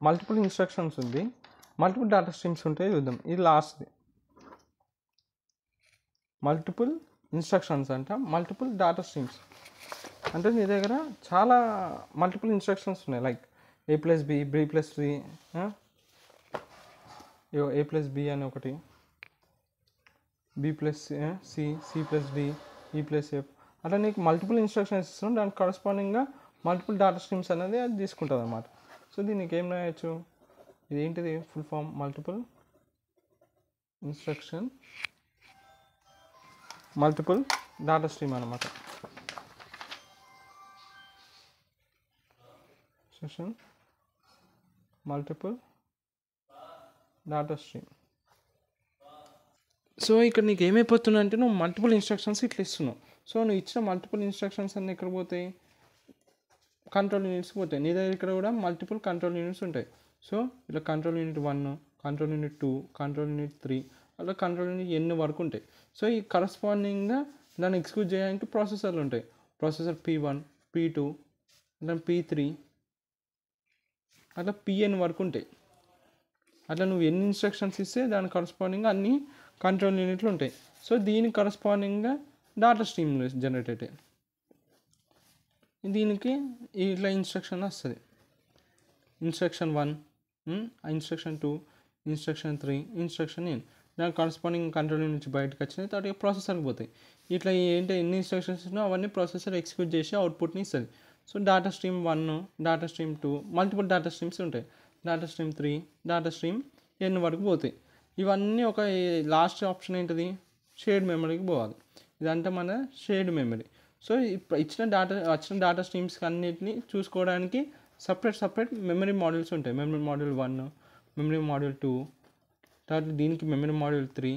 Multiple instructions ఉంది, multiple data streams ఉంటాయి చూద్దాం. ఇది లాస్ట్ది. మల్టిపుల్ ఇన్స్ట్రక్షన్స్ అంట, మల్టిపుల్ డేటా స్ట్రీమ్స్ అంటే నీ దగ్గర చాలా మల్టిపుల్ ఇన్స్ట్రక్షన్స్ ఉన్నాయి. లైక్ A+B, B+C, A+B అని ఒకటి, B+C, C+D, E+F అట్లా నీకు మల్టిపుల్ ఇన్స్ట్రక్షన్స్ ఇస్తున్నాం. దానికి కరస్పాండింగ్గా మల్టిపుల్ డేటా స్ట్రీమ్స్ అనేది అది తీసుకుంటుంది అన్నమాట. సో దీనికి ఏం రాయొచ్చు, ఇదేంటిది full form multiple instruction multiple data stream అనమాట. Instruction multiple data stream. So ఇక్కడ నీకు ఏమైపోతున్నా అంటే నువ్వు మల్టిపుల్ ఇన్స్ట్రక్షన్స్ ఇట్లా ఇస్తున్నావు. సో నువ్వు ఇచ్చిన మల్టిపుల్ ఇన్స్ట్రక్షన్స్ అన్నీ ఎక్కడ పోతాయి, కంట్రోల్ యూనిట్స్కి పోతాయి. నీ దగ్గర ఇక్కడ కూడా మల్టిపుల్ కంట్రోల్ యూనిట్స్ ఉంటాయి. సో ఇలా control unit 1, control unit 2, control unit 3 అలా కంట్రోల్ యూనిట్ ఎన్ని వరకు ఉంటాయి. సో ఈ కరస్పాండింగ్గా దాన్ని ఎగ్జిక్యూట్ చేయడానికి ప్రాసెసర్లు ఉంటాయి. ప్రాసెసర్ P1, P2, అట్లా P3 అట్లా Pn వరకు ఉంటాయి. అట్లా నువ్వు ఎన్ని ఇన్స్ట్రక్షన్స్ ఇస్తే దానికి కరస్పాండింగ్గా అన్ని కంట్రోల్ యూనిట్లు ఉంటాయి. సో దీనికి కరస్పాండింగ్గా డేటా స్ట్రీమ్ జనరేట్ అవుతాయి. దీనికి ఇట్లా ఇన్స్ట్రక్షన్ వస్తుంది. Instruction 1, instruction 2, instruction 3, instruction N. దానికి కరస్పాండింగ్ కంట్రోల్ నుంచి బయటకు వచ్చినాయి, తర్వాత ప్రాసెసర్కి పోతాయి. ఇట్లా ఏంటి ఎన్ని ఇన్స్ట్రక్షన్స్ ఉన్నా అవన్నీ ప్రాసెసర్ ఎగ్జిక్యూట్ చేసి అవుట్పుట్ని ఇస్తుంది. So data stream 1, data stream 2, multiple data streams ఉంటాయి. Data stream 3, data stream N వరకు పోతాయి. ఇవన్నీ ఒక లాస్ట్ ఆప్షన్ ఏంటిది, షేర్డ్ మెమరీకి పోవాలి. ఇదంతా మన షేర్డ్ మెమరీ. సో వచ్చిన డేటా స్ట్రీమ్స్ అన్నిటిని చూసుకోవడానికి సపరేట్ మెమరీ మాడ్యూల్స్ ఉంటాయి. మెమరీ మాడ్యూల్ 1, మెమరీ మాడ్యూల్ 2, తర్వాత దీనికి మెమరీ మాడ్యూల్ 3,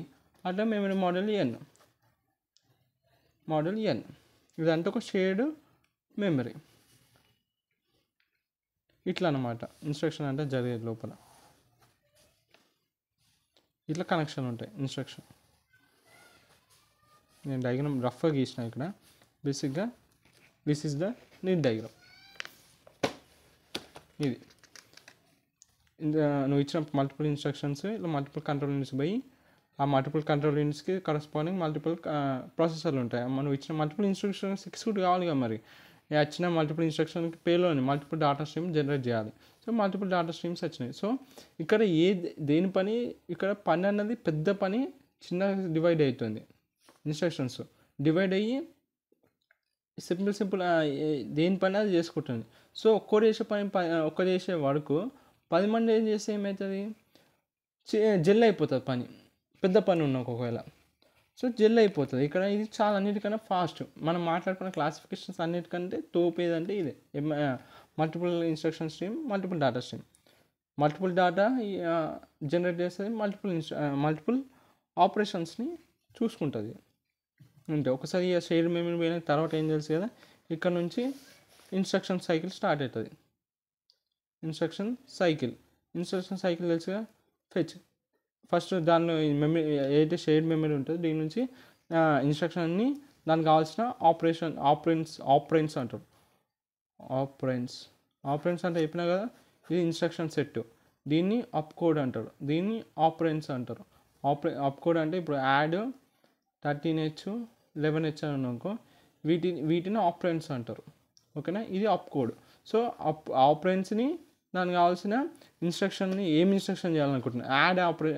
అట్లా మెమరీ మాడ్యూల్ N. ఇదంతా ఒక షేర్డ్ మెమరీ. ఇట్లా అన్నమాట ఇన్స్ట్రక్షన్ అంటే జరిగేది లోపల. ఇట్లా కనెక్షన్ ఉంటాయి ఇన్స్ట్రక్షన్. నేను డయాగ్రామ్ రఫ్గా గీసిన ఇక్కడ. బేసిక్గా this is the neat diagram. ఇది నువ్వు ఇచ్చిన మల్టిపుల్ ఇన్స్ట్రక్షన్స్ ఇలా మల్టిపుల్ కంట్రోల్ యూనిట్స్ పోయి ఆ మల్టిపుల్ కంట్రోల్ యూనిట్స్కి కరస్పాండింగ్ మల్టిపుల్ ప్రాసెసర్లు ఉంటాయి. మనం ఇచ్చిన మల్టిపుల్ ఇన్స్ట్రక్షన్స్ ఎగ్జిక్యూట్ కావాలి కదా, మరి వచ్చిన మల్టిపుల్ ఇన్స్ట్రక్షన్కి పేలోని మల్టిపుల్ డేటా స్ట్రీమ్ జనరేట్ చేయాలి. సో మల్టిపుల్ డేటా స్ట్రీమ్స్ వచ్చినాయి. సో ఇక్కడ దేని పని, ఇక్కడ పని అన్నది పెద్ద పని చిన్న డివైడ్ అవుతుంది. ఇన్స్ట్రక్షన్స్ డివైడ్ అయ్యి సింపుల్ దేని పని అది చేసుకుంటుంది. సో ఒక్కరు చేసే వరకు 10 మంది ఏం చేస్తే ఏమవుతుంది, జెల్ అయిపోతుంది పని. పెద్ద పని ఉన్న ఒకవేళ సో జెల్ అయిపోతుంది. ఇక్కడ ఇది చాలా అన్నిటికన్నా ఫాస్ట్. మనం మాట్లాడుకున్న క్లాసిఫికేషన్స్ అన్నిటికంటే తోపు ఏదంటే ఇదే multiple instruction stream, multiple data stream. Multiple data generate చేస్తుంది, మల్టిపుల్ ఆపరేషన్స్ని చూసుకుంటుంది. అంటే ఒకసారి షేర్ మెమరీ పోయిన తర్వాత ఏం తెలుసు కదా, ఇక్కడ నుంచి ఇన్స్ట్రక్షన్ సైకిల్ స్టార్ట్ అవుతుంది. ఇన్స్ట్రక్షన్ సైకిల్ తెలుసుగా, ఫెచ్. ఫస్ట్ దానిలో మెమరీ ఏదైతే షేర్డ్ మెమరీ ఉంటుందో దీని నుంచి ఇన్స్ట్రక్షన్ని దానికి కావాల్సిన ఆపరెంట్స్ అంటారు. ఆపరెంట్స్ అంటే చెప్పినా కదా, ఇది ఇన్స్ట్రక్షన్ సెట్. దీన్ని అప్ కోడ్ అంటారు, దీన్ని ఆపరెంట్స్ అంటారు. అప్ కోడ్ అంటే ఇప్పుడు యాడ్ 13H 11H అని అనుకో, వీటిని ఆపరెంట్స్ అంటారు. ఓకేనా, ఇది అప్ కోడ్. సో ఆపరెంట్స్ని దానికి కావాల్సిన ఇన్స్ట్రక్షన్ని ఏం ఇన్స్ట్రక్షన్ చేయాలనుకుంటున్నాను,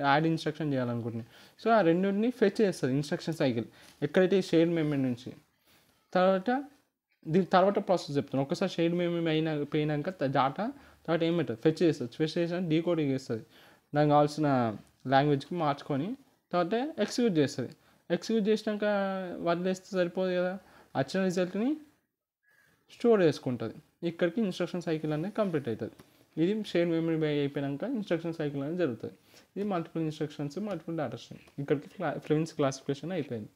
యాడ్ ఇన్స్ట్రక్షన్ చేయాలనుకుంటున్నాను. సో ఆ రెండింటిని ఫెచ్ చేస్తుంది ఇన్స్ట్రక్షన్ సైకిల్ ఎక్కడైతే షేర్డ్ మెమరీ నుంచి. దీని తర్వాత ప్రాసెస్ చెప్తాను. ఒకసారి షేర్డ్ మెమరీ పోయినాక డేటా తర్వాత ఏమవుతుంది, ఫెచ్ చేసి డీకోడింగ్ చేస్తుంది. దానికి కావాల్సిన లాంగ్వేజ్కి మార్చుకొని తర్వాత ఎగ్జిక్యూట్ చేసినాక వదిలేస్తే సరిపోదు కదా, వచ్చిన రిజల్ట్ని స్టోర్ చేసుకుంటుంది. ఇక్కడికి ఇన్స్ట్రక్షన్ సైకిల్ అనేది కంప్లీట్ అవుతుంది. ఇది షేర్ మెమరీ అయిపోయాక ఇన్స్ట్రక్షన్ సైకిల్ అనేది జరుగుతుంది. ఇది multiple instructions, multiple data stream. ఇక్కడికి ఫ్రెండ్స్ క్లాసిఫికేషన్ అయిపోయింది.